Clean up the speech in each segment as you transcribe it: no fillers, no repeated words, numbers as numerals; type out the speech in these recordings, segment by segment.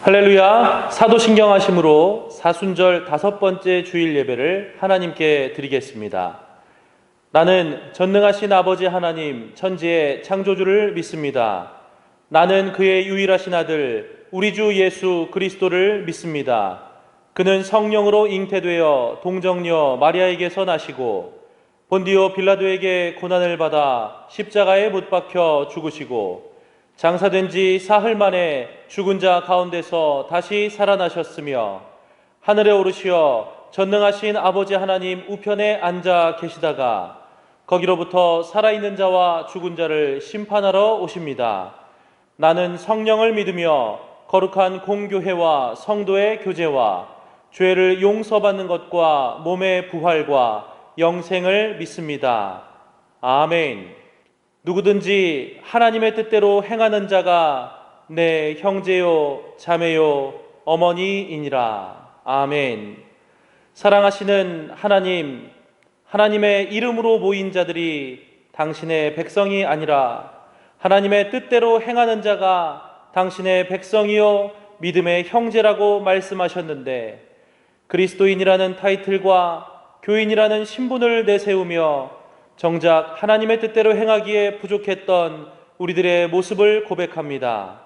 할렐루야. 사도신경하심으로 사순절 5번째 주일 예배를 하나님께 드리겠습니다. 나는 전능하신 아버지 하나님 천지의 창조주를 믿습니다. 나는 그의 유일하신 아들 우리 주 예수 그리스도를 믿습니다. 그는 성령으로 잉태되어 동정녀 마리아에게서 나시고 본디오 빌라도에게 고난을 받아 십자가에 못 박혀 죽으시고 장사된 지 사흘 만에 죽은 자 가운데서 다시 살아나셨으며 하늘에 오르시어 전능하신 아버지 하나님 우편에 앉아 계시다가 거기로부터 살아있는 자와 죽은 자를 심판하러 오십니다. 나는 성령을 믿으며 거룩한 공교회와 성도의 교제와 죄를 용서받는 것과 몸의 부활과 영생을 믿습니다. 아멘. 누구든지 하나님의 뜻대로 행하는 자가 내 형제요 자매요 어머니이니라. 아멘. 사랑하시는 하나님, 하나님의 이름으로 모인 자들이 당신의 백성이 아니라 하나님의 뜻대로 행하는 자가 당신의 백성이요 믿음의 형제라고 말씀하셨는데 그리스도인이라는 타이틀과 교인이라는 신분을 내세우며 정작 하나님의 뜻대로 행하기에 부족했던 우리들의 모습을 고백합니다.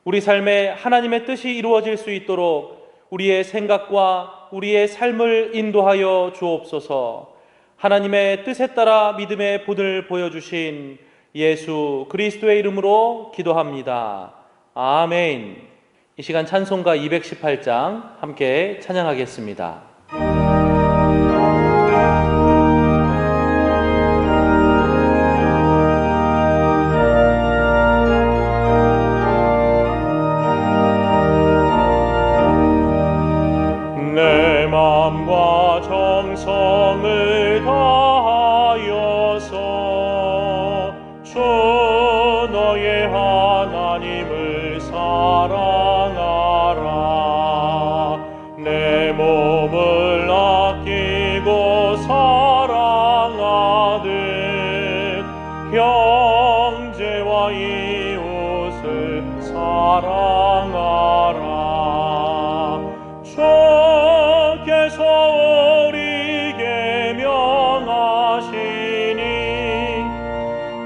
우리 삶에 하나님의 뜻이 이루어질 수 있도록 우리의 생각과 우리의 삶을 인도하여 주옵소서. 하나님의 뜻에 따라 믿음의 본을 보여주신 예수 그리스도의 이름으로 기도합니다. 아멘. 이 시간 찬송가 218장 함께 찬양하겠습니다. 내 마음과 정성을 다하여서 주 너의 하나님을 사랑하라. 내 몸을 아끼고 사랑하듯 형제와 이웃을 사랑하라. 주께서 우리에게 명하시니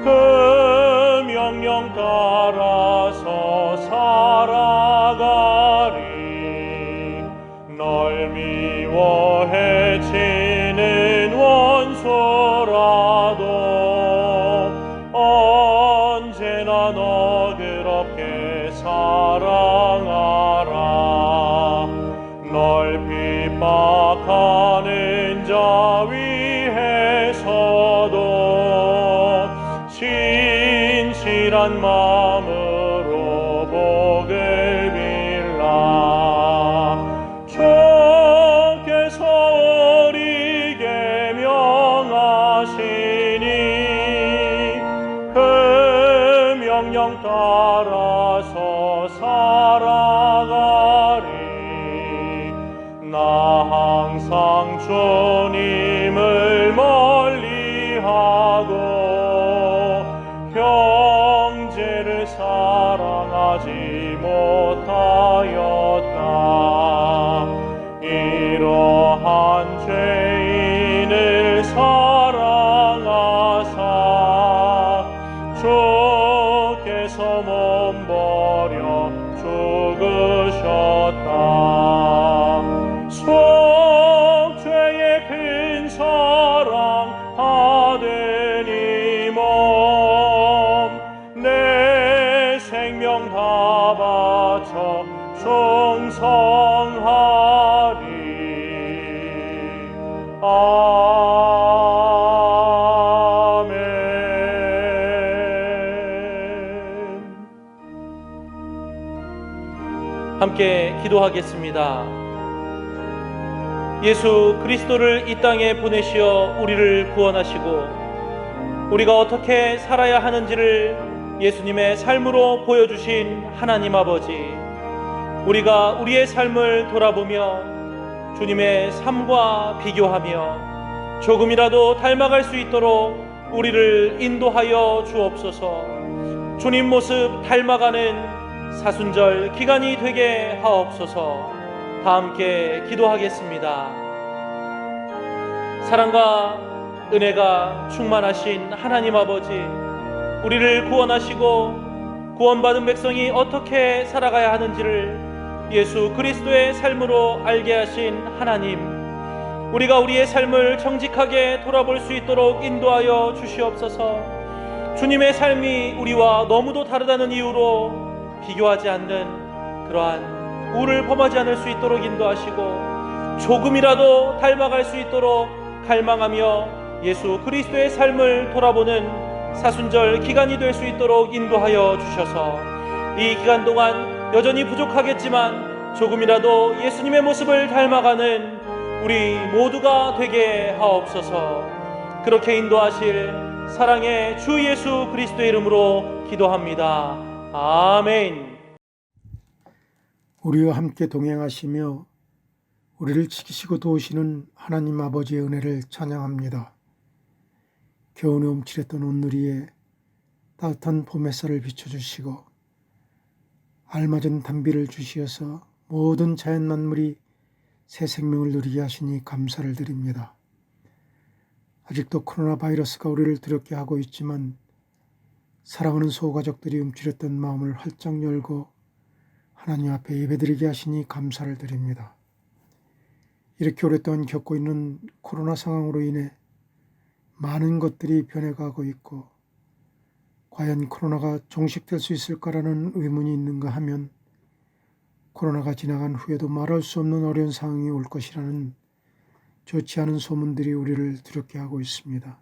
그 명령 따라서 살아가리. 널 미워 해치는 원수라도 언제나 너그럽게 사랑하라. 널 핍박하는 자 위해서도 진실한 마음으로 복을 빌라. 주께서 우리에게 명하시니 그 명령 따라서 살아가리. 나 항상 주님을 멀리하고 형제를 사랑하지 못하였다. 이러한 죄인을 사랑하사 주께서 몸버려 죽으셨다. 속죄의 큰 사랑 받은 이 몸 내 생명 다 바쳐 충성하리. 아멘. 함께 기도하겠습니다. 예수 그리스도를 이 땅에 보내시어 우리를 구원하시고 우리가 어떻게 살아야 하는지를 예수님의 삶으로 보여주신 하나님 아버지, 우리가 우리의 삶을 돌아보며 주님의 삶과 비교하며 조금이라도 닮아갈 수 있도록 우리를 인도하여 주옵소서. 주님 모습 닮아가는 사순절 기간이 되게 하옵소서. 다 함께 기도하겠습니다. 사랑과 은혜가 충만하신 하나님 아버지, 우리를 구원하시고 구원받은 백성이 어떻게 살아가야 하는지를 예수 그리스도의 삶으로 알게 하신 하나님, 우리가 우리의 삶을 정직하게 돌아볼 수 있도록 인도하여 주시옵소서. 주님의 삶이 우리와 너무도 다르다는 이유로 비교하지 않는 그러한 우를 범하지 않을 수 있도록 인도하시고, 조금이라도 닮아갈 수 있도록 갈망하며 예수 그리스도의 삶을 돌아보는 사순절 기간이 될 수 있도록 인도하여 주셔서 이 기간 동안 여전히 부족하겠지만 조금이라도 예수님의 모습을 닮아가는 우리 모두가 되게 하옵소서. 그렇게 인도하실 사랑의 주 예수 그리스도의 이름으로 기도합니다. 아멘. 우리와 함께 동행하시며 우리를 지키시고 도우시는 하나님 아버지의 은혜를 찬양합니다. 겨우내 움츠렸던 온누리에 따뜻한 봄 햇살을 비춰주시고 알맞은 단비를 주시어서 모든 자연 만물이 새 생명을 누리게 하시니 감사를 드립니다. 아직도 코로나 바이러스가 우리를 두렵게 하고 있지만 사랑하는 소가족들이 움츠렸던 마음을 활짝 열고 하나님 앞에 예배드리게 하시니 감사를 드립니다. 이렇게 오랫동안 겪고 있는 코로나 상황으로 인해 많은 것들이 변해가고 있고, 과연 코로나가 종식될 수 있을까라는 의문이 있는가 하면 코로나가 지나간 후에도 말할 수 없는 어려운 상황이 올 것이라는 좋지 않은 소문들이 우리를 두렵게 하고 있습니다.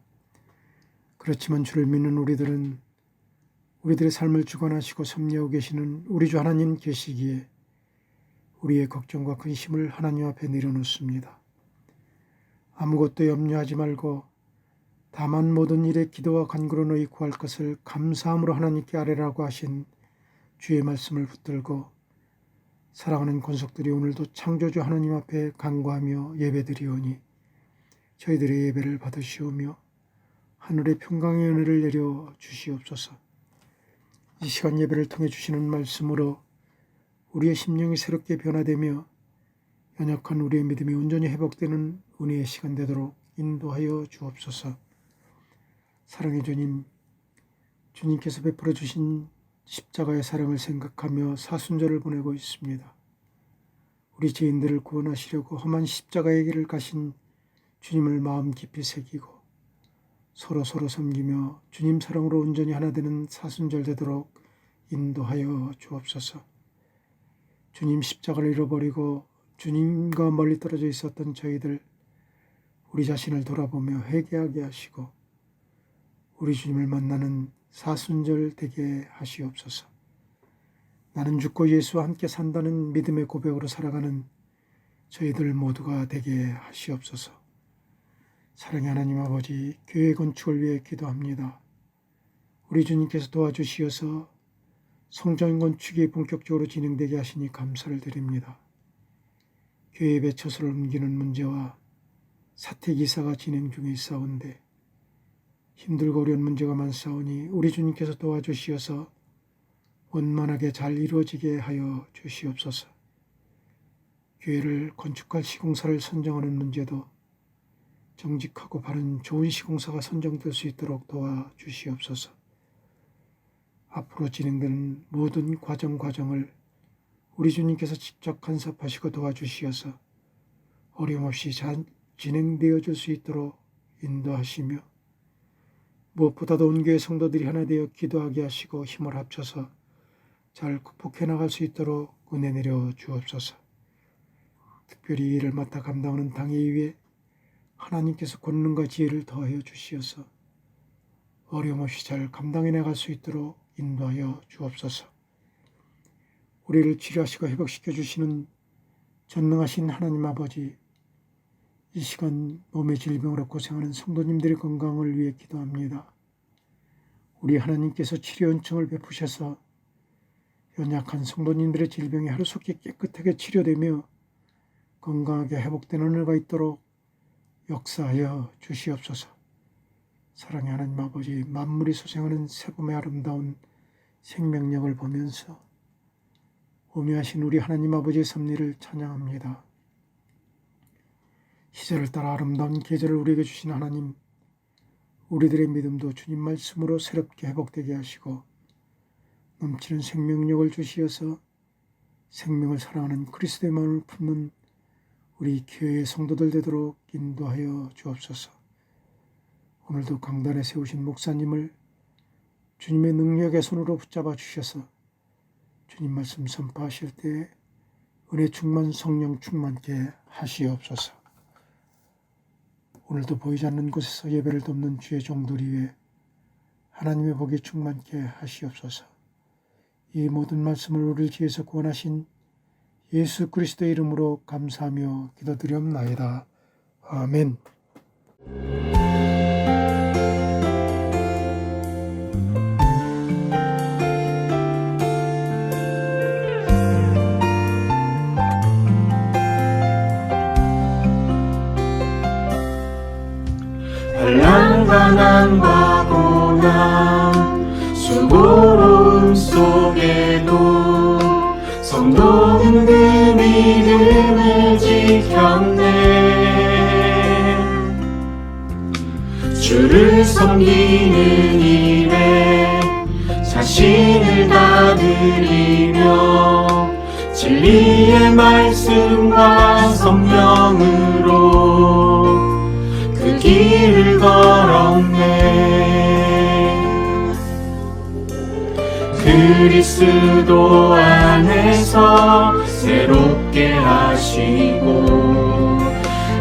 그렇지만 주를 믿는 우리들은 우리들의 삶을 주관하시고 섭리하고 계시는 우리 주 하나님 계시기에 우리의 걱정과 근심을 하나님 앞에 내려놓습니다. 아무것도 염려하지 말고 다만 모든 일에 기도와 간구로 너희 구할 것을 감사함으로 하나님께 아뢰라고 하신 주의 말씀을 붙들고 사랑하는 권속들이 오늘도 창조주 하나님 앞에 간구하며 예배드리오니 저희들의 예배를 받으시오며 하늘의 평강의 은혜를 내려 주시옵소서. 이 시간 예배를 통해 주시는 말씀으로 우리의 심령이 새롭게 변화되며 연약한 우리의 믿음이 온전히 회복되는 은혜의 시간 되도록 인도하여 주옵소서. 사랑의 주님, 주님께서 베풀어 주신 십자가의 사랑을 생각하며 사순절을 보내고 있습니다. 우리 죄인들을 구원하시려고 험한 십자가의 길을 가신 주님을 마음 깊이 새기고 서로 섬기며 주님 사랑으로 온전히 하나 되는 사순절 되도록 인도하여 주옵소서. 주님 십자가를 잃어버리고 주님과 멀리 떨어져 있었던 저희들, 우리 자신을 돌아보며 회개하게 하시고 우리 주님을 만나는 사순절 되게 하시옵소서. 나는 죽고 예수와 함께 산다는 믿음의 고백으로 살아가는 저희들 모두가 되게 하시옵소서. 사랑의 하나님 아버지, 교회 건축을 위해 기도합니다. 우리 주님께서 도와주시어서 성전 건축이 본격적으로 진행되게 하시니 감사를 드립니다. 교회 배처소를 옮기는 문제와 사택이사가 진행 중에 있사온데 힘들고 어려운 문제가 많사오니 우리 주님께서 도와주시어서 원만하게 잘 이루어지게 하여 주시옵소서. 교회를 건축할 시공사를 선정하는 문제도 정직하고 바른 좋은 시공사가 선정될 수 있도록 도와주시옵소서. 앞으로 진행되는 모든 과정을 우리 주님께서 직접 간섭하시고 도와주시어서 어려움 없이 잘 진행되어질 수 있도록 인도하시며 무엇보다도 온 교회 성도들이 하나 되어 기도하게 하시고 힘을 합쳐서 잘 극복해 나갈 수 있도록 은혜 내려 주옵소서. 특별히 이 일을 맡아 감당하는 당회 위에 하나님께서 권능과 지혜를 더하여 주시어서 어려움 없이 잘 감당해 나갈 수 있도록 인도하여 주옵소서. 우리를 치료하시고 회복시켜 주시는 전능하신 하나님 아버지, 이 시간 몸의 질병으로 고생하는 성도님들의 건강을 위해 기도합니다. 우리 하나님께서 치료 은총을 베푸셔서 연약한 성도님들의 질병이 하루속히 깨끗하게 치료되며 건강하게 회복되는 은혜가 있도록 역사하여 주시옵소서. 사랑의 하나님 아버지, 만물이 소생하는 세봄의 아름다운 생명력을 보면서 오묘하신 우리 하나님 아버지의 섭리를 찬양합니다. 시절을 따라 아름다운 계절을 우리에게 주신 하나님, 우리들의 믿음도 주님 말씀으로 새롭게 회복되게 하시고 넘치는 생명력을 주시어서 생명을 사랑하는 그리스도의 마음을 품는 우리 교회의 성도들 되도록 인도하여 주옵소서. 오늘도 강단에 세우신 목사님을 주님의 능력의 손으로 붙잡아 주셔서 주님 말씀 선포하실 때 은혜 충만 성령 충만케 하시옵소서. 오늘도 보이지 않는 곳에서 예배를 돕는 주의 종들 위해 하나님의 복이 충만케 하시옵소서. 이 모든 말씀을 우리를 지혜서 구원하신 예수 그리스도의 이름으로 감사하며 기도드리옵나이다. 아멘. 한란간함과 고난 수고로움 속에도 성도는 그 믿음을 지켰네. 주를 섬기는 일에 자신을 다 드리며 진리의 말씀과 성령으로 그 길을 걸었네. 그리스도 안에서 새롭게 하시고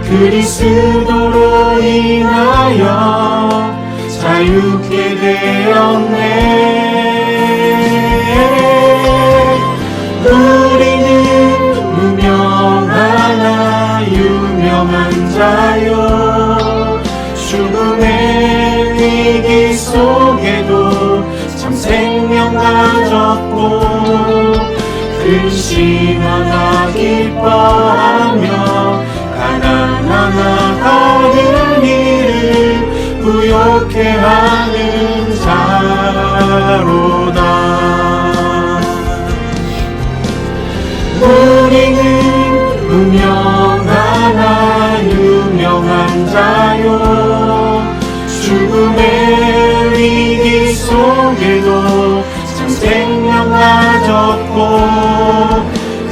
그리스도로 인하여 자유케 되었네. 우리는 무명하나 유명한 자요, 죽음의 위기 속에도 참 생명 가졌고 근심하나 기뻐하며 가난하나 다른 일을 부욕해 하는 자로다. 우리는 무명하나 유명한 자요, 죽음의 위기 속에도 참 생명 가졌고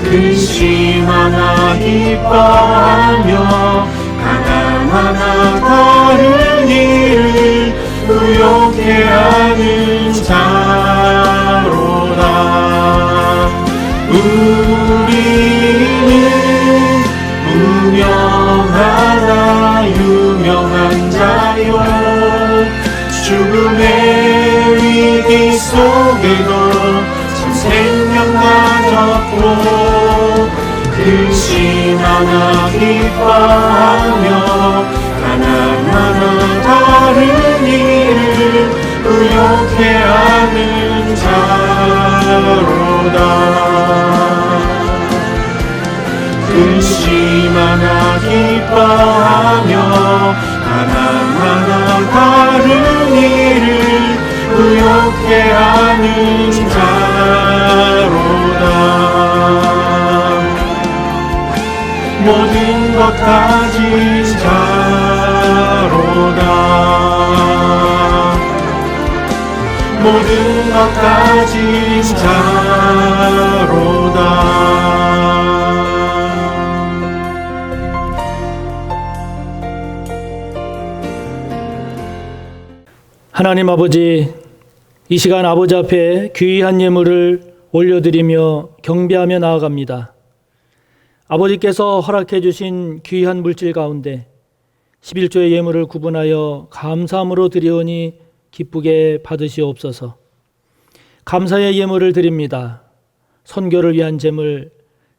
근심하나 기뻐하며 가난하나 다른 일을 부욕해 하는 자로다. 우리는 무명하나 유명한 자요, 죽음의 위기 속에도 참 생명 가졌고 근심하나 기뻐하며 가난하나 다른 일을 부욕해 하는 자로다. 근심하나 기뻐하며 가난하나 다른 일을 부욕해 하는 자로다. 모든 것 가진 자로다. 모든 것 가진 자로다. 하나님 아버지, 이 시간 아버지 앞에 귀한 예물을 올려드리며 경배하며 나아갑니다. 아버지께서 허락해 주신 귀한 물질 가운데 11조의 예물을 구분하여 감사함으로 드리오니 기쁘게 받으시옵소서. 감사의 예물을 드립니다. 선교를 위한 제물,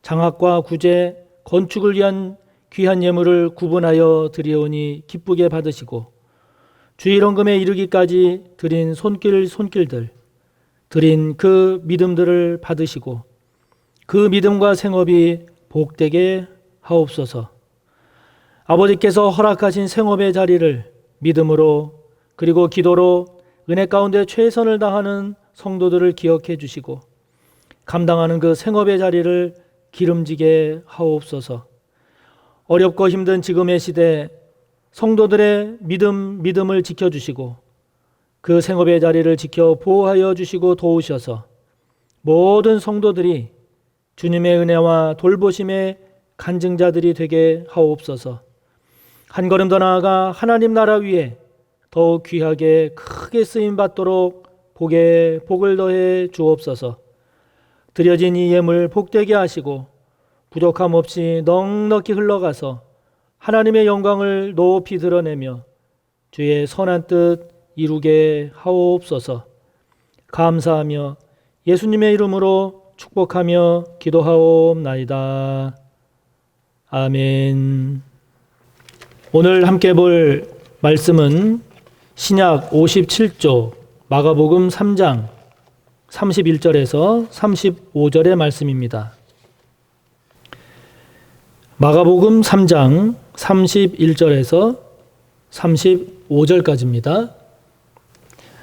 장학과 구제, 건축을 위한 귀한 예물을 구분하여 드리오니 기쁘게 받으시고 주일원금에 이르기까지 드린 손길들, 드린 그 믿음들을 받으시고 그 믿음과 생업이 복되게 하옵소서. 아버지께서 허락하신 생업의 자리를 믿음으로 그리고 기도로 은혜 가운데 최선을 다하는 성도들을 기억해 주시고 감당하는 그 생업의 자리를 기름지게 하옵소서. 어렵고 힘든 지금의 시대 성도들의 믿음을 지켜주시고 그 생업의 자리를 지켜 보호하여 주시고 도우셔서 모든 성도들이 주님의 은혜와 돌보심의 간증자들이 되게 하옵소서. 한 걸음 더 나아가 하나님 나라 위에 더욱 귀하게 크게 쓰임받도록 복을 더해 주옵소서. 드려진 이 예물 복되게 하시고 부족함 없이 넉넉히 흘러가서 하나님의 영광을 높이 드러내며 주의 선한 뜻 이루게 하옵소서. 감사하며 예수님의 이름으로 축복하며 기도하옵나이다. 아멘. 오늘 함께 볼 말씀은 신약 57조 마가복음 3장 31절에서 35절의 말씀입니다. 마가복음 3장 31절에서 35절까지입니다.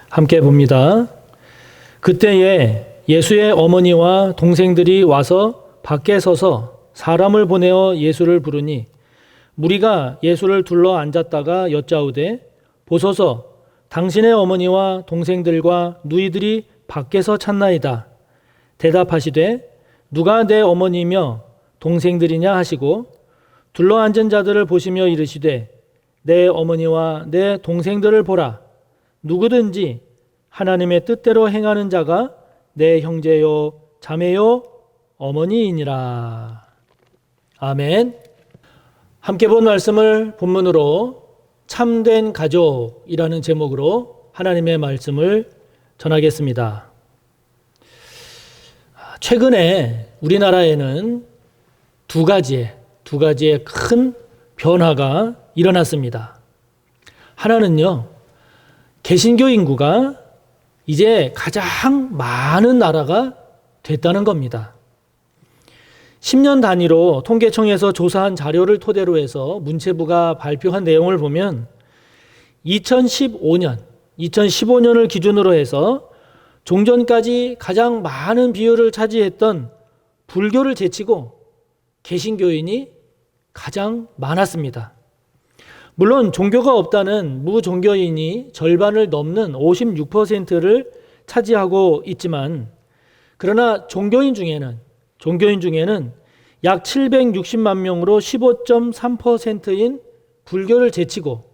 함께 봅니다. 그때에 예수의 어머니와 동생들이 와서 밖에 서서 사람을 보내어 예수를 부르니 무리가 예수를 둘러 앉았다가 여짜오되 보소서 당신의 어머니와 동생들과 누이들이 밖에서 찾나이다. 대답하시되 누가 내 어머니며 동생들이냐 하시고 둘러 앉은 자들을 보시며 이르시되 내 어머니와 내 동생들을 보라. 누구든지 하나님의 뜻대로 행하는 자가 내 형제요 자매요 어머니이니라. 아멘. 함께 본 말씀을 본문으로 참된 가족이라는 제목으로 하나님의 말씀을 전하겠습니다. 최근에 우리나라에는 두 가지의 큰 변화가 일어났습니다. 하나는요, 개신교 인구가 이제 가장 많은 나라가 됐다는 겁니다. 10년 단위로 통계청에서 조사한 자료를 토대로 해서 문체부가 발표한 내용을 보면 2015년을 기준으로 해서 종전까지 가장 많은 비율을 차지했던 불교를 제치고 개신교인이 가장 많았습니다. 물론 종교가 없다는 무종교인이 절반을 넘는 56%를 차지하고 있지만 그러나 종교인 중에는 약 760만 명으로 15.3%인 불교를 제치고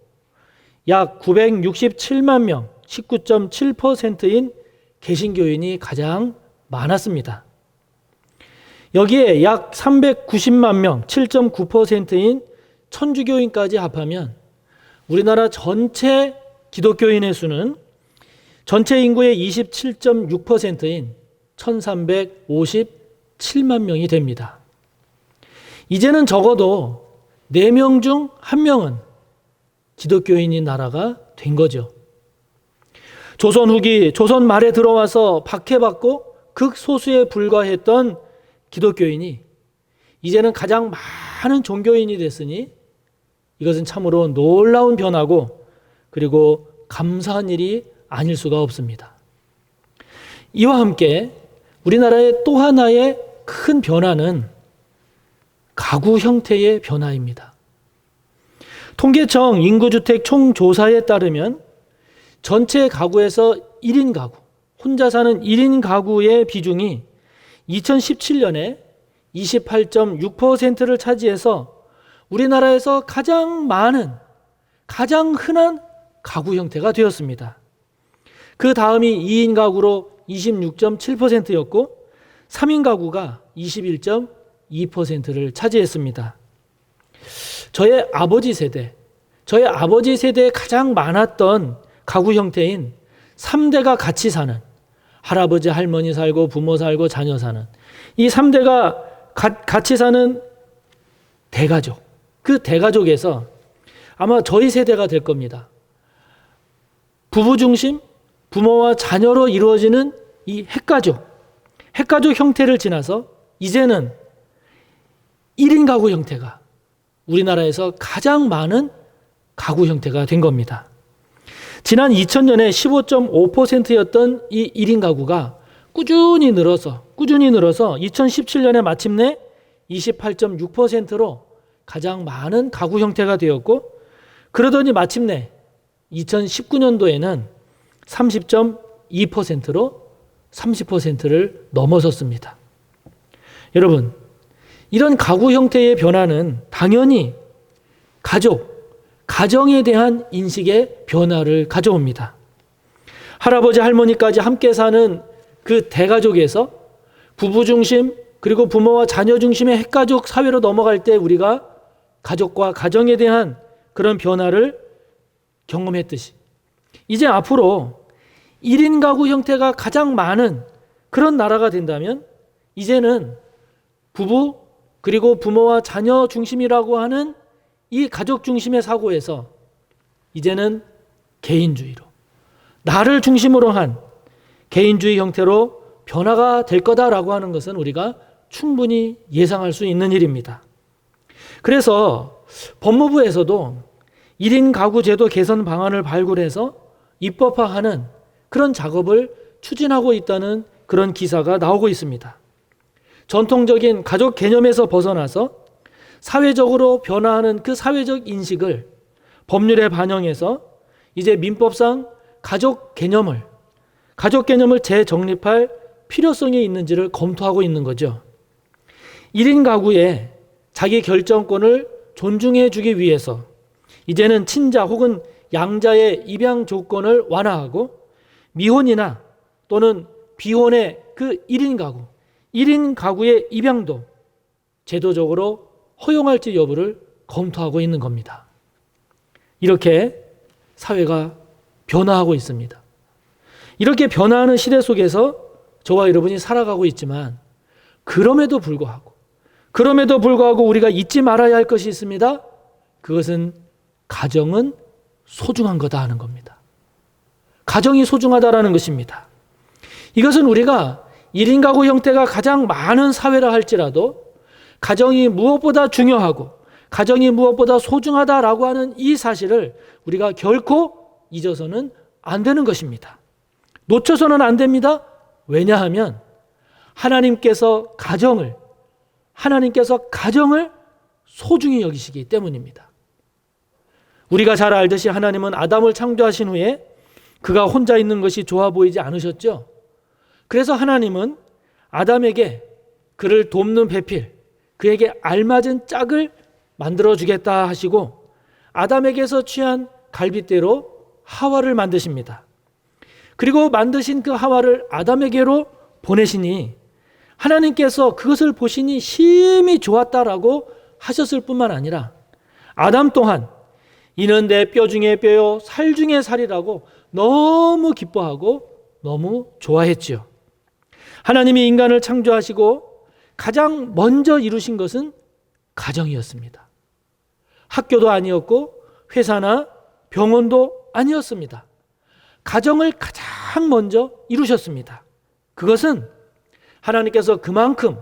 약 967만 명, 19.7%인 개신교인이 가장 많았습니다. 여기에 약 390만 명, 7.9%인 천주교인까지 합하면 우리나라 전체 기독교인의 수는 전체 인구의 27.6%인 1357만 명이 됩니다. 이제는 적어도 4명 중 1명은 기독교인인 나라가 된 거죠. 조선 후기, 조선 말에 들어와서 박해받고 극소수에 불과했던 기독교인이 이제는 가장 많은 종교인이 됐으니 이것은 참으로 놀라운 변화고 그리고 감사한 일이 아닐 수가 없습니다. 이와 함께 우리나라의 또 하나의 큰 변화는 가구 형태의 변화입니다. 통계청 인구주택 총조사에 따르면 전체 가구에서 1인 가구, 혼자 사는 1인 가구의 비중이 2017년에 28.6%를 차지해서 우리나라에서 가장 많은, 가장 흔한 가구 형태가 되었습니다. 그 다음이 2인 가구로 26.7%였고 3인 가구가 21.2%를 차지했습니다. 저의 아버지 세대에 가장 많았던 가구 형태인 3대가 같이 사는, 할아버지, 할머니 살고 부모 살고 자녀 사는 이 3대가 같이 사는 대가족, 그 대가족에서 아마 저희 세대가 될 겁니다. 부부 중심, 부모와 자녀로 이루어지는 이 핵가족 형태를 지나서 이제는 1인 가구 형태가 우리나라에서 가장 많은 가구 형태가 된 겁니다. 지난 2000년에 15.5%였던 이 1인 가구가 꾸준히 늘어서 2017년에 마침내 28.6%로 가장 많은 가구 형태가 되었고, 그러더니 마침내 2019년도에는 30.2%로 30%를 넘어섰습니다. 여러분, 이런 가구 형태의 변화는 당연히 가정에 대한 인식의 변화를 가져옵니다. 할아버지, 할머니까지 함께 사는 그 대가족에서 부부 중심 그리고 부모와 자녀 중심의 핵가족 사회로 넘어갈 때 우리가 가족과 가정에 대한 그런 변화를 경험했듯이 이제 앞으로 1인 가구 형태가 가장 많은 그런 나라가 된다면 이제는 부부 그리고 부모와 자녀 중심이라고 하는 이 가족 중심의 사고에서 이제는 개인주의로, 나를 중심으로 한 개인주의 형태로 변화가 될 거다라고 하는 것은 우리가 충분히 예상할 수 있는 일입니다. 그래서 법무부에서도 1인 가구 제도 개선 방안을 발굴해서 입법화하는 그런 작업을 추진하고 있다는 그런 기사가 나오고 있습니다. 전통적인 가족 개념에서 벗어나서 사회적으로 변화하는 그 사회적 인식을 법률에 반영해서 이제 민법상 가족 개념을 재정립할 필요성이 있는지를 검토하고 있는 거죠. 1인 가구의 자기 결정권을 존중해 주기 위해서 이제는 친자 혹은 양자의 입양 조건을 완화하고 미혼이나 또는 비혼의 그 1인 가구의 입양도 제도적으로 허용할지 여부를 검토하고 있는 겁니다. 이렇게 사회가 변화하고 있습니다. 이렇게 변화하는 시대 속에서 저와 여러분이 살아가고 있지만 그럼에도 불구하고 우리가 잊지 말아야 할 것이 있습니다. 그것은 가정은 소중한 거다 하는 겁니다. 가정이 소중하다라는 것입니다. 이것은 우리가 1인 가구 형태가 가장 많은 사회라 할지라도 가정이 무엇보다 중요하고 가정이 무엇보다 소중하다라고 하는 이 사실을 우리가 결코 잊어서는 안 되는 것입니다. 놓쳐서는 안 됩니다. 왜냐하면 하나님께서 가정을 소중히 여기시기 때문입니다. 우리가 잘 알듯이 하나님은 아담을 창조하신 후에 그가 혼자 있는 것이 좋아 보이지 않으셨죠. 그래서 하나님은 아담에게 그를 돕는 배필, 그에게 알맞은 짝을 만들어주겠다 하시고 아담에게서 취한 갈빗대로 하와를 만드십니다. 그리고 만드신 그 하와를 아담에게로 보내시니 하나님께서 그것을 보시니 심히 좋았다라고 하셨을 뿐만 아니라 아담 또한 이는 내 뼈 중에 뼈요 살 중에 살이라고 너무 기뻐하고 너무 좋아했지요. 하나님이 인간을 창조하시고 가장 먼저 이루신 것은 가정이었습니다. 학교도 아니었고 회사나 병원도 아니었습니다. 가정을 가장 먼저 이루셨습니다. 그것은 하나님께서 그만큼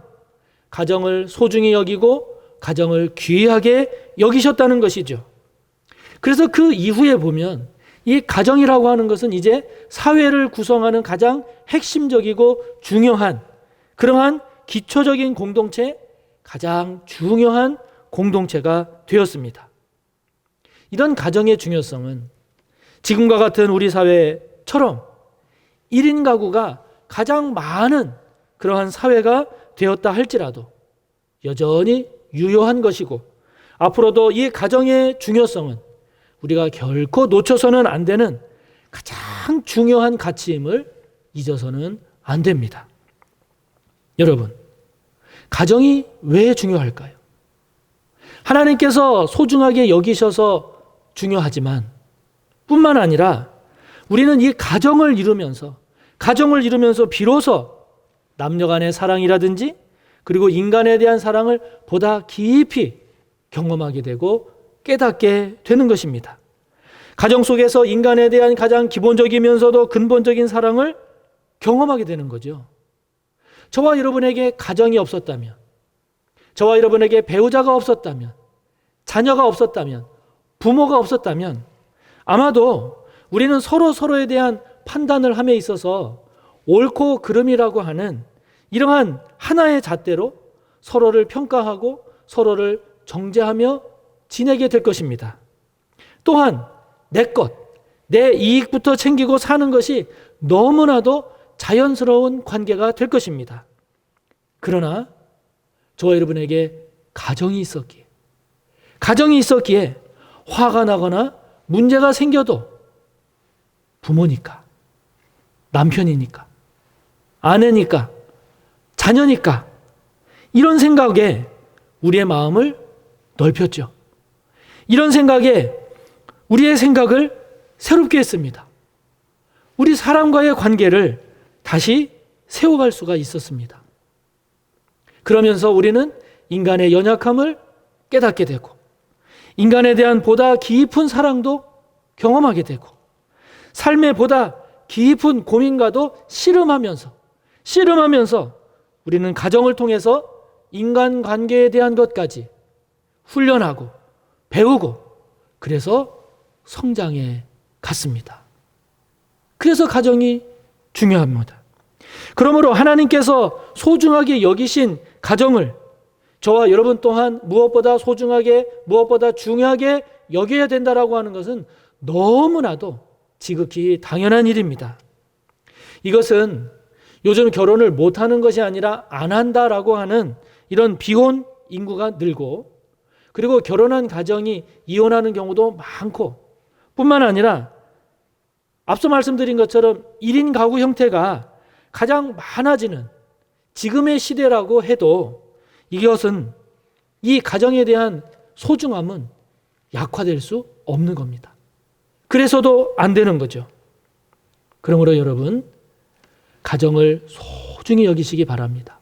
가정을 소중히 여기고 가정을 귀하게 여기셨다는 것이죠. 그래서 그 이후에 보면 이 가정이라고 하는 것은 이제 사회를 구성하는 가장 핵심적이고 중요한 그러한 기초적인 공동체, 가장 중요한 공동체가 되었습니다. 이런 가정의 중요성은 지금과 같은 우리 사회처럼 1인 가구가 가장 많은 그러한 사회가 되었다 할지라도 여전히 유효한 것이고 앞으로도 이 가정의 중요성은 우리가 결코 놓쳐서는 안 되는 가장 중요한 가치임을 잊어서는 안 됩니다. 여러분, 가정이 왜 중요할까요? 하나님께서 소중하게 여기셔서 중요하지만 뿐만 아니라 우리는 이 가정을 이루면서 비로소 남녀 간의 사랑이라든지 그리고 인간에 대한 사랑을 보다 깊이 경험하게 되고 깨닫게 되는 것입니다. 가정 속에서 인간에 대한 가장 기본적이면서도 근본적인 사랑을 경험하게 되는 거죠. 저와 여러분에게 가정이 없었다면, 저와 여러분에게 배우자가 없었다면, 자녀가 없었다면, 부모가 없었다면 아마도 우리는 서로에 대한 판단을 함에 있어서 옳고 그름이라고 하는 이러한 하나의 잣대로 서로를 평가하고 서로를 정죄하며 지내게 될 것입니다. 또한 내 것, 내 이익부터 챙기고 사는 것이 너무나도 자연스러운 관계가 될 것입니다. 그러나 저와 여러분에게 가정이 있었기에 화가 나거나 문제가 생겨도 부모니까, 남편이니까, 아내니까, 자녀니까 이런 생각에 우리의 마음을 넓혔죠. 이런 생각에 우리의 생각을 새롭게 했습니다. 우리 사람과의 관계를 다시 세워갈 수가 있었습니다. 그러면서 우리는 인간의 연약함을 깨닫게 되고 인간에 대한 보다 깊은 사랑도 경험하게 되고 삶의 보다 깊은 고민과도 씨름하면서 우리는 가정을 통해서 인간관계에 대한 것까지 훈련하고 배우고 그래서 성장해 갔습니다. 그래서 가정이 중요합니다. 그러므로 하나님께서 소중하게 여기신 가정을 저와 여러분 또한 무엇보다 소중하게, 무엇보다 중요하게 여겨야 된다라고 하는 것은 너무나도 지극히 당연한 일입니다. 이것은 요즘 결혼을 못하는 것이 아니라 안 한다라고 하는 이런 비혼 인구가 늘고 그리고 결혼한 가정이 이혼하는 경우도 많고 뿐만 아니라 앞서 말씀드린 것처럼 1인 가구 형태가 가장 많아지는 지금의 시대라고 해도 이것은 이 가정에 대한 소중함은 약화될 수 없는 겁니다. 그래서도 안 되는 거죠. 그러므로 여러분, 가정을 소중히 여기시기 바랍니다.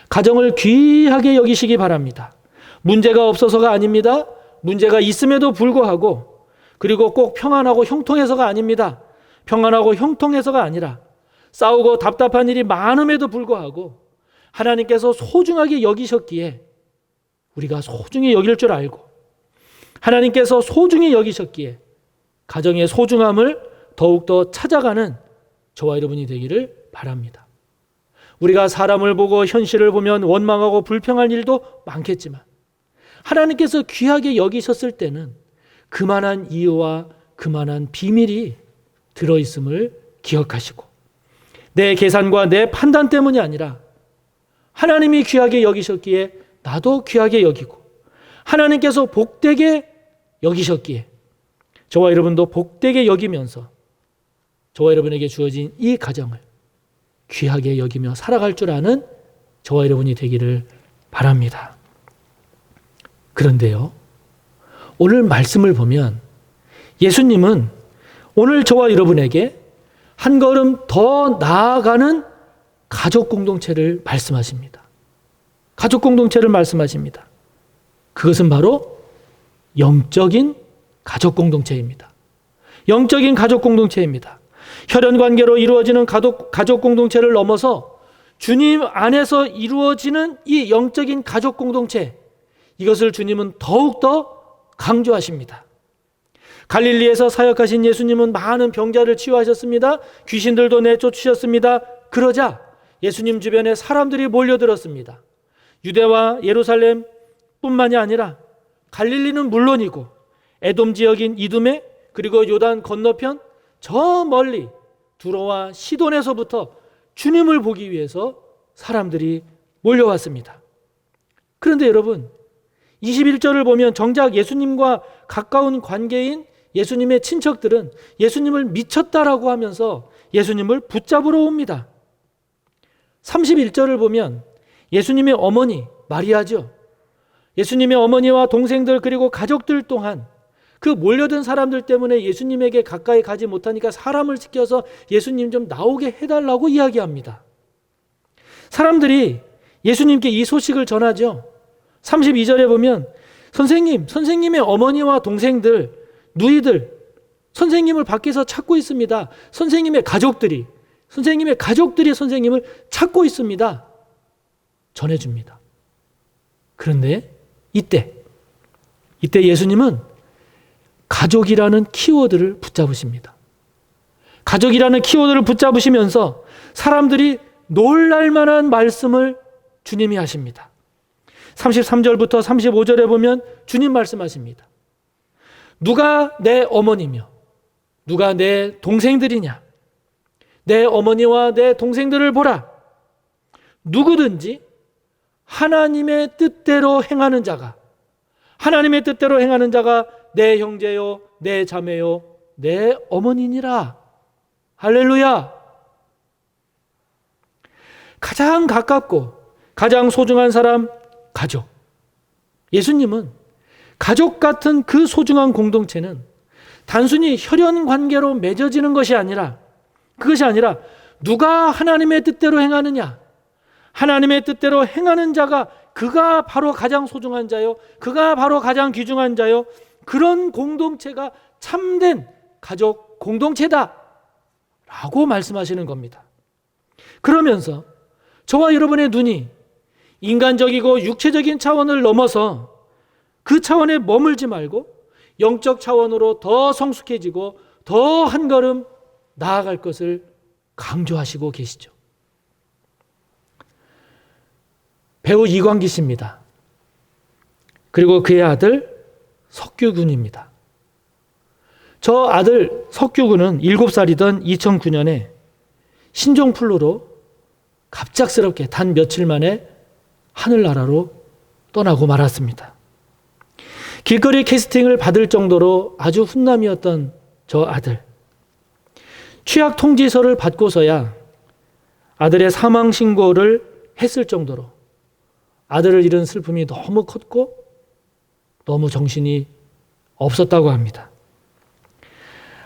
가정을 귀하게 여기시기 바랍니다. 문제가 없어서가 아닙니다. 문제가 있음에도 불구하고 그리고 꼭 평안하고 형통해서가 아닙니다. 평안하고 형통해서가 아니라 싸우고 답답한 일이 많음에도 불구하고 하나님께서 소중하게 여기셨기에 우리가 소중히 여길 줄 알고 하나님께서 소중히 여기셨기에 가정의 소중함을 더욱더 찾아가는 저와 여러분이 되기를 바랍니다. 우리가 사람을 보고 현실을 보면 원망하고 불평할 일도 많겠지만 하나님께서 귀하게 여기셨을 때는 그만한 이유와 그만한 비밀이 들어있음을 기억하시고 내 계산과 내 판단 때문이 아니라 하나님이 귀하게 여기셨기에 나도 귀하게 여기고 하나님께서 복되게 여기셨기에 저와 여러분도 복되게 여기면서 저와 여러분에게 주어진 이 가정을 귀하게 여기며 살아갈 줄 아는 저와 여러분이 되기를 바랍니다. 그런데요, 오늘 말씀을 보면 예수님은 오늘 저와 여러분에게 한 걸음 더 나아가는 가족 공동체를 말씀하십니다. 가족 공동체를 말씀하십니다. 그것은 바로 영적인 가족 공동체입니다. 영적인 가족 공동체입니다. 혈연 관계로 이루어지는 가족 공동체를 넘어서 주님 안에서 이루어지는 이 영적인 가족 공동체, 이것을 주님은 더욱더 강조하십니다. 갈릴리에서 사역하신 예수님은 많은 병자를 치유하셨습니다. 귀신들도 내쫓으셨습니다. 그러자 예수님 주변에 사람들이 몰려들었습니다. 유대와 예루살렘 뿐만이 아니라 갈릴리는 물론이고 에돔 지역인 이두메 그리고 요단 건너편 저 멀리 두로와 시돈에서부터 주님을 보기 위해서 사람들이 몰려왔습니다. 그런데 여러분, 21절을 보면 정작 예수님과 가까운 관계인 예수님의 친척들은 예수님을 미쳤다라고 하면서 예수님을 붙잡으러 옵니다. 31절을 보면 예수님의 어머니 마리아죠. 예수님의 어머니와 동생들 그리고 가족들 또한 그 몰려든 사람들 때문에 예수님에게 가까이 가지 못하니까 사람을 시켜서 예수님 좀 나오게 해달라고 이야기합니다. 사람들이 예수님께 이 소식을 전하죠. 32절에 보면 선생님의 어머니와 동생들, 누이들 선생님을 밖에서 찾고 있습니다. 선생님의 가족들이 선생님을 찾고 있습니다. 전해줍니다. 그런데 이때 예수님은 가족이라는 키워드를 붙잡으십니다. 가족이라는 키워드를 붙잡으시면서 사람들이 놀랄 만한 말씀을 주님이 하십니다. 33절부터 35절에 보면 주님 말씀하십니다. 누가 내 어머니며 누가 내 동생들이냐? 내 어머니와 내 동생들을 보라. 누구든지 하나님의 뜻대로 행하는 자가 내 형제요 내 자매요 내 어머니니라. 할렐루야. 가장 가깝고 가장 소중한 사람, 가족. 예수님은 가족 같은 그 소중한 공동체는 단순히 혈연 관계로 맺어지는 것이 아니라 누가 하나님의 뜻대로 행하느냐, 하나님의 뜻대로 행하는 자가 그가 바로 가장 소중한 자요, 그가 바로 가장 귀중한 자요, 그런 공동체가 참된 가족 공동체다 라고 말씀하시는 겁니다. 그러면서 저와 여러분의 눈이 인간적이고 육체적인 차원을 넘어서 그 차원에 머물지 말고 영적 차원으로 더 성숙해지고 더 한 걸음 나아갈 것을 강조하시고 계시죠. 배우 이광기 씨입니다. 그리고 그의 아들 석규군입니다. 저 아들 석규군은 7살이던 2009년에 신종플루로 갑작스럽게 단 며칠 만에 하늘나라로 떠나고 말았습니다. 길거리 캐스팅을 받을 정도로 아주 훈남이었던 저 아들. 취약 통지서를 받고서야 아들의 사망 신고를 했을 정도로 아들을 잃은 슬픔이 너무 컸고 너무 정신이 없었다고 합니다.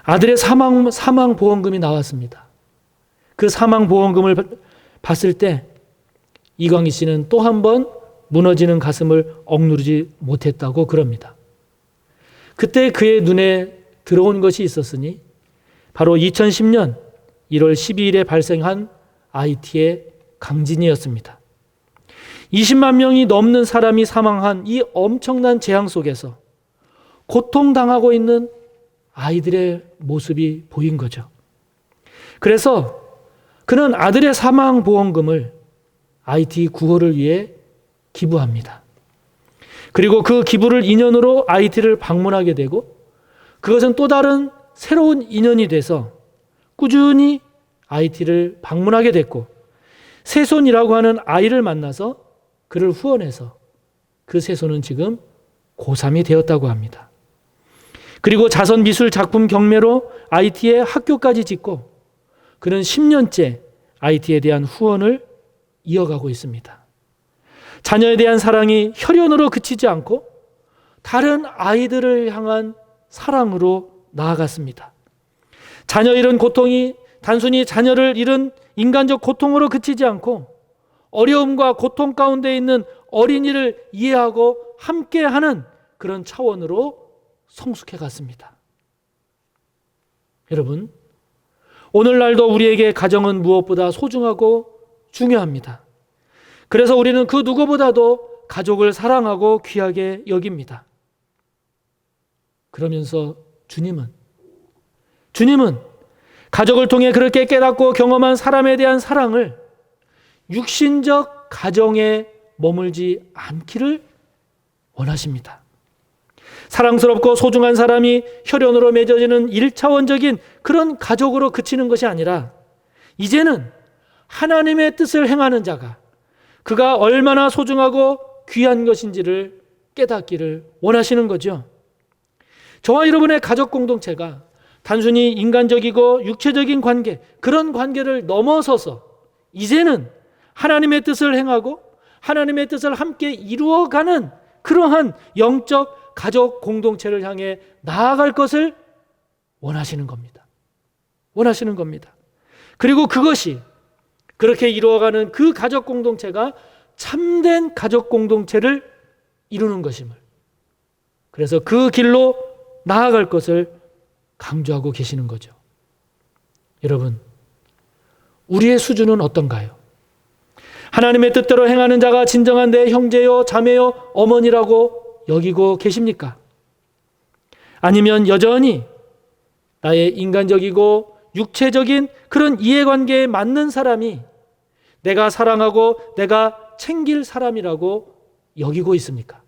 아들의 사망 보험금이 나왔습니다. 그 사망 보험금을 봤을 때 이광희 씨는 또 한 번 무너지는 가슴을 억누르지 못했다고 그럽니다. 그때 그의 눈에 들어온 것이 있었으니 바로 2010년 1월 12일에 발생한 아이티의 강진이었습니다. 20만 명이 넘는 사람이 사망한 이 엄청난 재앙 속에서 고통당하고 있는 아이들의 모습이 보인 거죠. 그래서 그는 아들의 사망보험금을 아이티 구호를 위해 기부합니다. 그리고 그 기부를 인연으로 아이티를 방문하게 되고 그것은 또 다른 새로운 인연이 돼서 꾸준히 아이티를 방문하게 됐고 세손이라고 하는 아이를 만나서 그를 후원해서 그 세손은 지금 고3이 되었다고 합니다. 그리고 자선미술 작품 경매로 아이티의 학교까지 짓고 그는 10년째 아이티에 대한 후원을 이어가고 있습니다. 자녀에 대한 사랑이 혈연으로 그치지 않고 다른 아이들을 향한 사랑으로 나아갔습니다. 자녀 잃은 고통이 단순히 자녀를 잃은 인간적 고통으로 그치지 않고 어려움과 고통 가운데 있는 어린이를 이해하고 함께하는 그런 차원으로 성숙해 갔습니다. 여러분, 오늘날도 우리에게 가정은 무엇보다 소중하고 중요합니다. 그래서 우리는 그 누구보다도 가족을 사랑하고 귀하게 여깁니다. 그러면서 주님은 가족을 통해 그렇게 깨닫고 경험한 사람에 대한 사랑을 육신적 가정에 머물지 않기를 원하십니다. 사랑스럽고 소중한 사람이 혈연으로 맺어지는 1차원적인 그런 가족으로 그치는 것이 아니라 이제는 하나님의 뜻을 행하는 자가 그가 얼마나 소중하고 귀한 것인지를 깨닫기를 원하시는 거죠. 저와 여러분의 가족 공동체가 단순히 인간적이고 육체적인 관계, 그런 관계를 넘어서서 이제는 하나님의 뜻을 행하고 하나님의 뜻을 함께 이루어가는 그러한 영적 가족 공동체를 향해 나아갈 것을 원하시는 겁니다. 원하시는 겁니다. 그리고 그것이 그렇게 이루어가는 그 가족 공동체가 참된 가족 공동체를 이루는 것임을, 그래서 그 길로 나아갈 것을 강조하고 계시는 거죠. 여러분, 우리의 수준은 어떤가요? 하나님의 뜻대로 행하는 자가 진정한 내 형제요, 자매요, 어머니라고 여기고 계십니까? 아니면 여전히 나의 인간적이고 육체적인 그런 이해관계에 맞는 사람이 내가 사랑하고 내가 챙길 사람이라고 여기고 있습니까?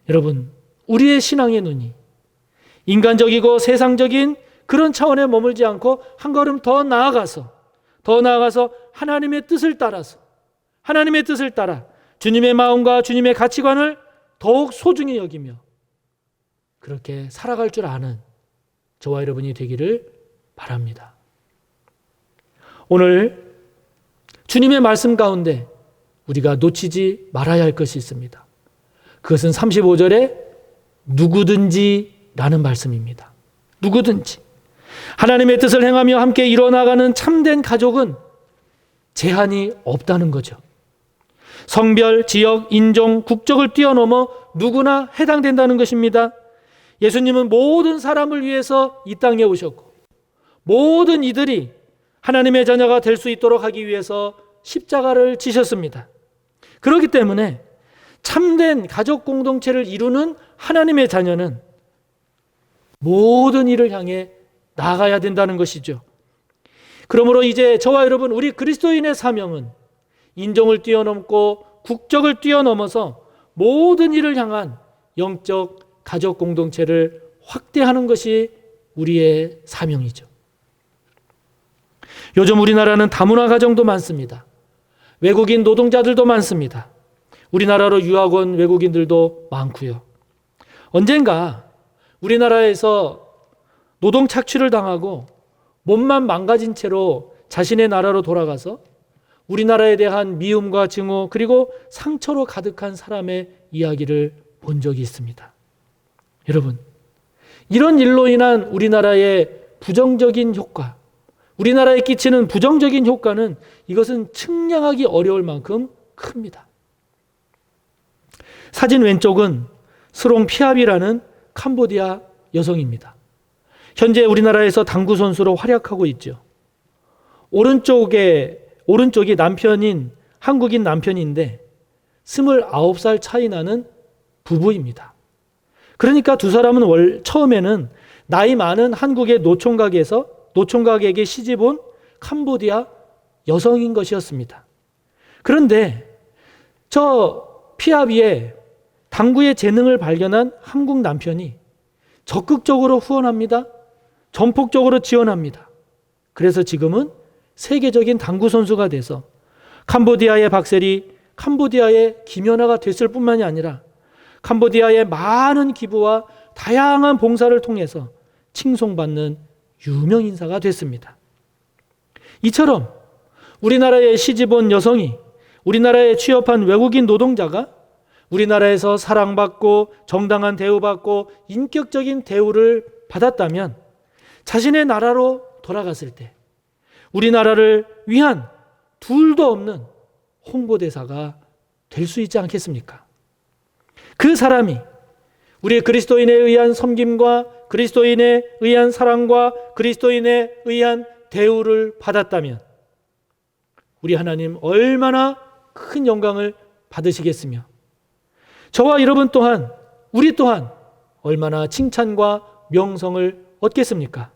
여러분, 우리의 신앙의 눈이 인간적이고 세상적인 그런 차원에 머물지 않고 한 걸음 더 나아가서 하나님의 뜻을 따라서 하나님의 뜻을 따라 주님의 마음과 주님의 가치관을 더욱 소중히 여기며 그렇게 살아갈 줄 아는 저와 여러분이 되기를 바랍니다. 오늘 주님의 말씀 가운데 우리가 놓치지 말아야 할 것이 있습니다. 그것은 35절에 누구든지라는 말씀입니다. 누구든지. 하나님의 뜻을 행하며 함께 이뤄나가는 참된 가족은 제한이 없다는 거죠. 성별, 지역, 인종, 국적을 뛰어넘어 누구나 해당된다는 것입니다. 예수님은 모든 사람을 위해서 이 땅에 오셨고 모든 이들이 하나님의 자녀가 될 수 있도록 하기 위해서 십자가를 지셨습니다. 그렇기 때문에 참된 가족 공동체를 이루는 하나님의 자녀는 모든 일을 향해 나아가야 된다는 것이죠. 그러므로 이제 저와 여러분, 우리 그리스도인의 사명은 인종을 뛰어넘고 국적을 뛰어넘어서 모든 일을 향한 영적 가족 공동체를 확대하는 것이 우리의 사명이죠. 요즘 우리나라는 다문화 가정도 많습니다. 외국인 노동자들도 많습니다. 우리나라로 유학 온 외국인들도 많고요. 언젠가 우리나라에서 노동 착취를 당하고 몸만 망가진 채로 자신의 나라로 돌아가서 우리나라에 대한 미움과 증오 그리고 상처로 가득한 사람의 이야기를 본 적이 있습니다. 여러분, 이런 일로 인한 우리나라의 부정적인 효과, 우리나라에 끼치는 부정적인 효과는 이것은 측량하기 어려울 만큼 큽니다. 사진 왼쪽은 스롱 피압이라는 캄보디아 여성입니다. 현재 우리나라에서 당구 선수로 활약하고 있죠. 오른쪽이 남편인 한국인 남편인데 29살 차이 나는 부부입니다. 그러니까 두 사람은 처음에는 나이 많은 한국의 노총각에게 시집온 캄보디아 여성인 것이었습니다. 그런데 저 피아비의 당구의 재능을 발견한 한국 남편이 적극적으로 후원합니다. 전폭적으로 지원합니다. 그래서 지금은 세계적인 당구 선수가 돼서 캄보디아의 박셀이 캄보디아의 김연아가 됐을 뿐만이 아니라 캄보디아의 많은 기부와 다양한 봉사를 통해서 칭송받는 유명 인사가 됐습니다. 이처럼 우리나라에 시집온 여성이 우리나라에 취업한 외국인 노동자가 우리나라에서 사랑받고 정당한 대우받고 인격적인 대우를 받았다면 자신의 나라로 돌아갔을 때 우리나라를 위한 둘도 없는 홍보대사가 될 수 있지 않겠습니까? 그 사람이 우리 그리스도인에 의한 섬김과 그리스도인에 의한 사랑과 그리스도인에 의한 대우를 받았다면 우리 하나님 얼마나 큰 영광을 받으시겠으며 저와 여러분 또한 우리 또한 얼마나 칭찬과 명성을 얻겠습니까?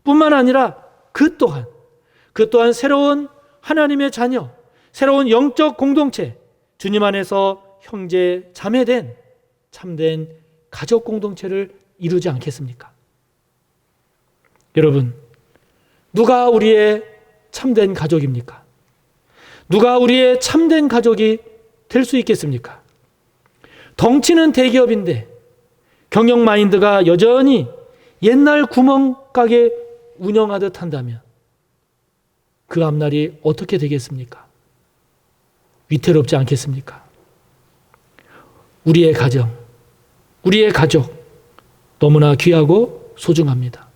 뿐만 아니라 그 또한 새로운 하나님의 자녀, 새로운 영적 공동체, 주님 안에서 형제, 자매된 참된 가족 공동체를 이루지 않겠습니까? 여러분, 누가 우리의 참된 가족입니까? 누가 우리의 참된 가족이 될 수 있겠습니까? 덩치는 대기업인데 경영 마인드가 여전히 옛날 구멍가게 운영하듯 한다면 그 앞날이 어떻게 되겠습니까? 위태롭지 않겠습니까? 우리의 가정, 우리의 가족 너무나 귀하고 소중합니다.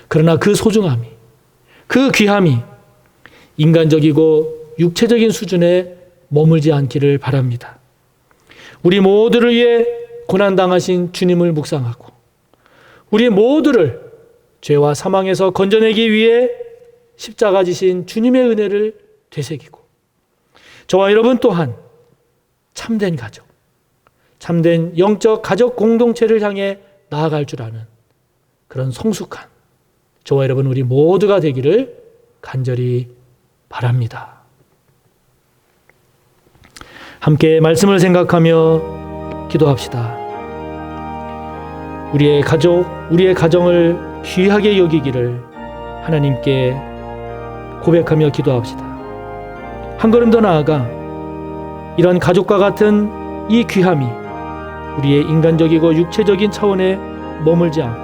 그러나 그 소중함이, 그 귀함이 인간적이고 육체적인 수준에 머물지 않기를 바랍니다. 우리 모두를 위해 고난당하신 주님을 묵상하고 우리 모두를 죄와 사망에서 건져내기 위해 십자가 지신 주님의 은혜를 되새기고 저와 여러분 또한 참된 가족, 참된 영적 가족 공동체를 향해 나아갈 줄 아는 그런 성숙한 저와 여러분 우리 모두가 되기를 간절히 바랍니다. 함께 말씀을 생각하며 기도합시다. 우리의 가족, 우리의 가정을 귀하게 여기기를 하나님께 고백하며 기도합시다. 한 걸음 더 나아가 이런 가족과 같은 이 귀함이 우리의 인간적이고 육체적인 차원에 머물지 않고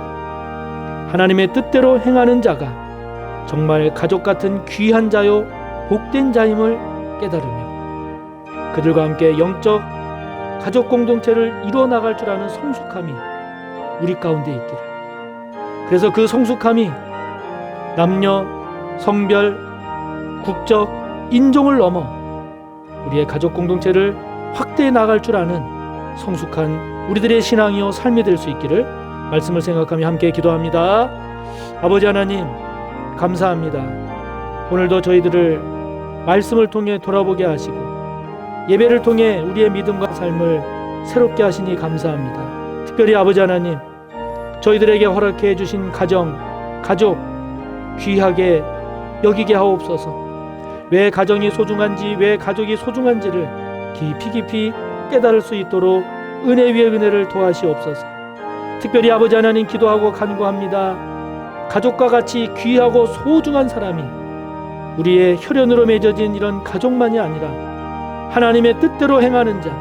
하나님의 뜻대로 행하는 자가 정말 가족 같은 귀한 자요 복된 자임을 깨달으며 그들과 함께 영적 가족 공동체를 이루어 나갈 줄 아는 성숙함이 우리 가운데 있기를. 그래서 그 성숙함이 남녀, 성별, 국적, 인종을 넘어 우리의 가족 공동체를 확대해 나갈 줄 아는 성숙한 우리들의 신앙이요 삶이 될 수 있기를 말씀을 생각하며 함께 기도합니다. 아버지 하나님 감사합니다. 오늘도 저희들을 말씀을 통해 돌아보게 하시고 예배를 통해 우리의 믿음과 삶을 새롭게 하시니 감사합니다. 특별히 아버지 하나님 저희들에게 허락해 주신 가정, 가족 귀하게 여기게 하옵소서. 왜 가정이 소중한지, 왜 가족이 소중한지를 깊이 깨달을 수 있도록 은혜 위에 은혜를 더하시옵소서. 특별히 아버지 하나님 기도하고 간구합니다. 가족과 같이 귀하고 소중한 사람이 우리의 혈연으로 맺어진 이런 가족만이 아니라 하나님의 뜻대로 행하는 자,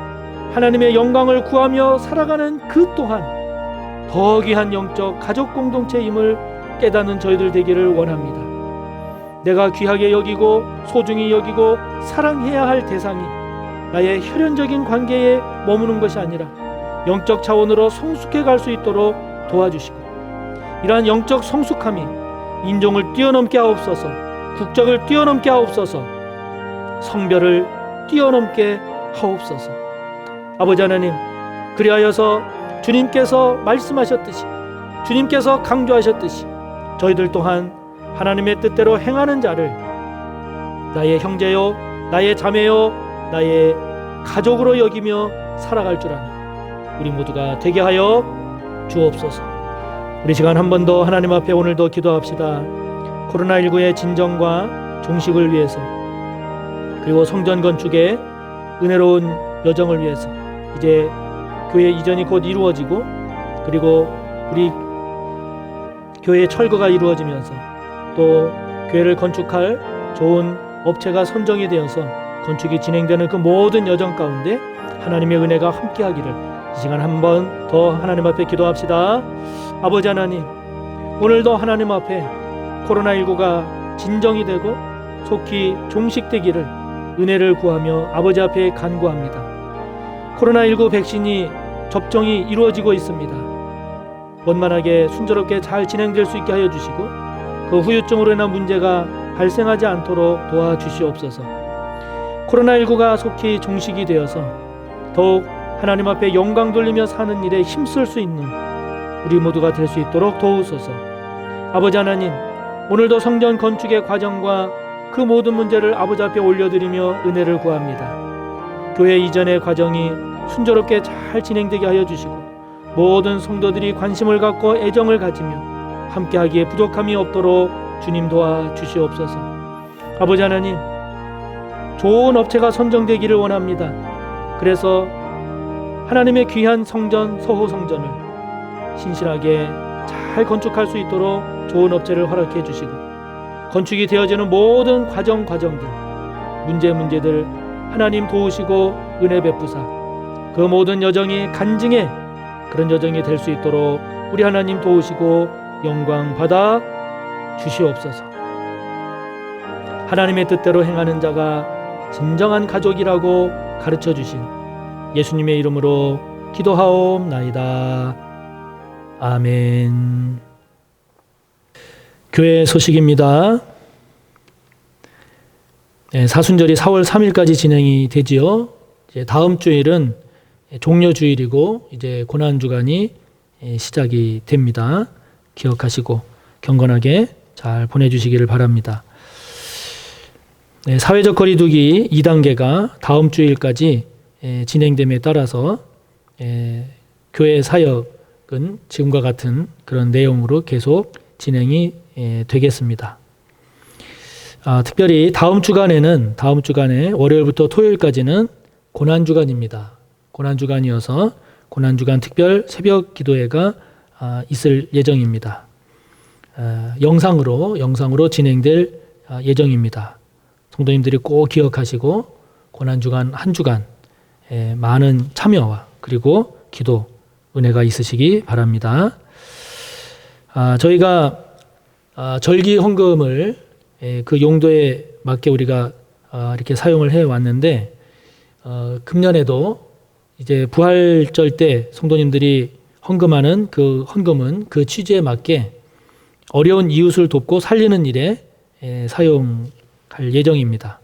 하나님의 영광을 구하며 살아가는 그 또한 더 귀한 영적 가족 공동체임을 깨닫는 저희들 되기를 원합니다. 내가 귀하게 여기고 소중히 여기고 사랑해야 할 대상이 나의 혈연적인 관계에 머무는 것이 아니라 영적 차원으로 성숙해 갈 수 있도록 도와주시고 이러한 영적 성숙함이 인종을 뛰어넘게 하옵소서, 국적을 뛰어넘게 하옵소서, 성별을 뛰어넘게 하옵소서. 아버지 하나님 그리하여서 주님께서 말씀하셨듯이 주님께서 강조하셨듯이 저희들 또한 하나님의 뜻대로 행하는 자를 나의 형제요 나의 자매요 나의 가족으로 여기며 살아갈 줄 아는 우리 모두가 되게 하여 주옵소서. 우리 시간 한 번 더 하나님 앞에 오늘도 기도합시다. 코로나19의 진정과 종식을 위해서 그리고 성전 건축의 은혜로운 여정을 위해서 이제 교회 이전이 곧 이루어지고 그리고 우리 교회 철거가 이루어지면서 또 교회를 건축할 좋은 업체가 선정이 되어서 건축이 진행되는 그 모든 여정 가운데 하나님의 은혜가 함께하기를 이 시간 한 번 더 하나님 앞에 기도합시다. 아버지 하나님 오늘도 하나님 앞에 코로나19가 진정이 되고 속히 종식되기를 은혜를 구하며 아버지 앞에 간구합니다. 코로나19 백신이 접종이 이루어지고 있습니다. 원만하게 순조롭게 잘 진행될 수 있게 하여 주시고 그 후유증으로 인한 문제가 발생하지 않도록 도와주시옵소서. 코로나19가 속히 종식이 되어서 더욱 하나님 앞에 영광 돌리며 사는 일에 힘쓸 수 있는 우리 모두가 될 수 있도록 도우소서. 아버지 하나님 오늘도 성전 건축의 과정과 그 모든 문제를 아버지 앞에 올려드리며 은혜를 구합니다. 교회 이전의 과정이 순조롭게 잘 진행되게 하여 주시고 모든 성도들이 관심을 갖고 애정을 가지며 함께하기에 부족함이 없도록 주님 도와주시옵소서. 아버지 하나님 좋은 업체가 선정되기를 원합니다. 그래서 하나님의 귀한 성전 서호 성전을 신실하게 잘 건축할 수 있도록 좋은 업체를 허락해 주시고 건축이 되어지는 모든 과정들 문제들 하나님 도우시고 은혜 베푸사 그 모든 여정이 간증의 그런 여정이 될 수 있도록 우리 하나님 도우시고 영광 받아 주시옵소서. 하나님의 뜻대로 행하는 자가 진정한 가족이라고 가르쳐 주신 예수님의 이름으로 기도하옵나이다. 아멘. 교회 소식입니다. 사순절이 4월 3일까지 진행이 되지요. 이제 다음 주일은 종료주일이고 이제 고난주간이 시작이 됩니다. 기억하시고 경건하게 잘 보내주시기를 바랍니다. 네, 사회적 거리두기 2단계가 다음 주일까지 진행됨에 따라서 교회 사역은 지금과 같은 그런 내용으로 계속 진행이 되겠습니다. 특별히 다음 주간에 월요일부터 토요일까지는 고난주간입니다. 고난주간이어서 고난주간 특별 새벽 기도회가 있을 예정입니다. 영상으로 진행될 예정입니다. 성도님들이 꼭 기억하시고 고난주간 한 주간 많은 참여와 그리고 기도 은혜가 있으시기 바랍니다. 저희가 절기 헌금을 그 용도에 맞게 우리가 이렇게 사용을 해 왔는데 금년에도 이제 부활절 때 성도님들이 헌금하는 그 헌금은 그 취지에 맞게 어려운 이웃을 돕고 살리는 일에 사용할 예정입니다.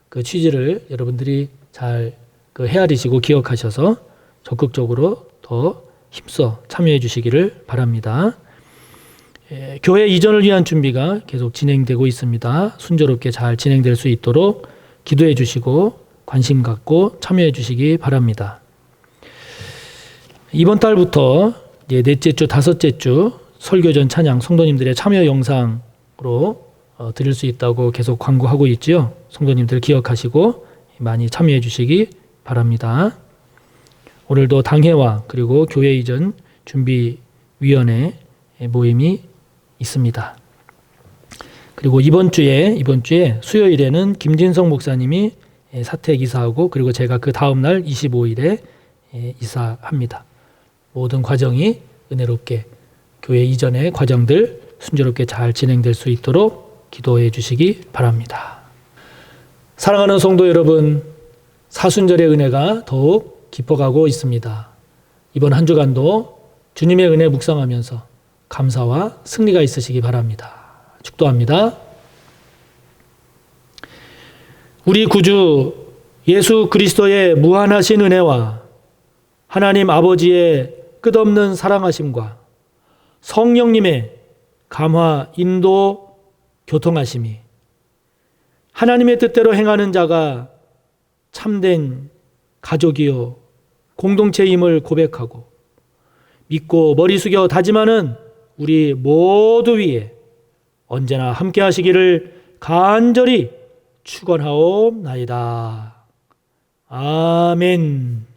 그 취지를 여러분들이 잘 헤아리시고 기억하셔서 적극적으로 더 힘써 참여해 주시기를 바랍니다. 교회 이전을 위한 준비가 계속 진행되고 있습니다. 순조롭게 잘 진행될 수 있도록 기도해 주시고 관심 갖고 참여해 주시기 바랍니다. 이번 달부터 넷째 주, 다섯째 주 설교전 찬양 성도님들의 참여 영상으로 드릴 수 있다고 계속 광고하고 있지요. 성도님들 기억하시고 많이 참여해 주시기 바랍니다. 오늘도 당회와 그리고 교회 이전 준비위원회 모임이 있습니다. 그리고 이번 주에 수요일에는 김진성 목사님이 사택 이사하고 그리고 제가 그 다음 날 25일에 이사합니다. 모든 과정이 은혜롭게 교회 이전의 과정들 순조롭게 잘 진행될 수 있도록 기도해 주시기 바랍니다. 사랑하는 성도 여러분, 사순절의 은혜가 더욱 깊어가고 있습니다. 이번 한 주간도 주님의 은혜 묵상하면서 감사와 승리가 있으시기 바랍니다. 축도합니다. 우리 구주 예수 그리스도의 무한하신 은혜와 하나님 아버지의 끝없는 사랑하심과 성령님의 감화, 인도, 교통하심이 하나님의 뜻대로 행하는 자가 참된 가족이요 공동체임을 고백하고 믿고 머리 숙여 다짐하는 우리 모두 위에 언제나 함께 하시기를 간절히 축원하옵나이다. 아멘.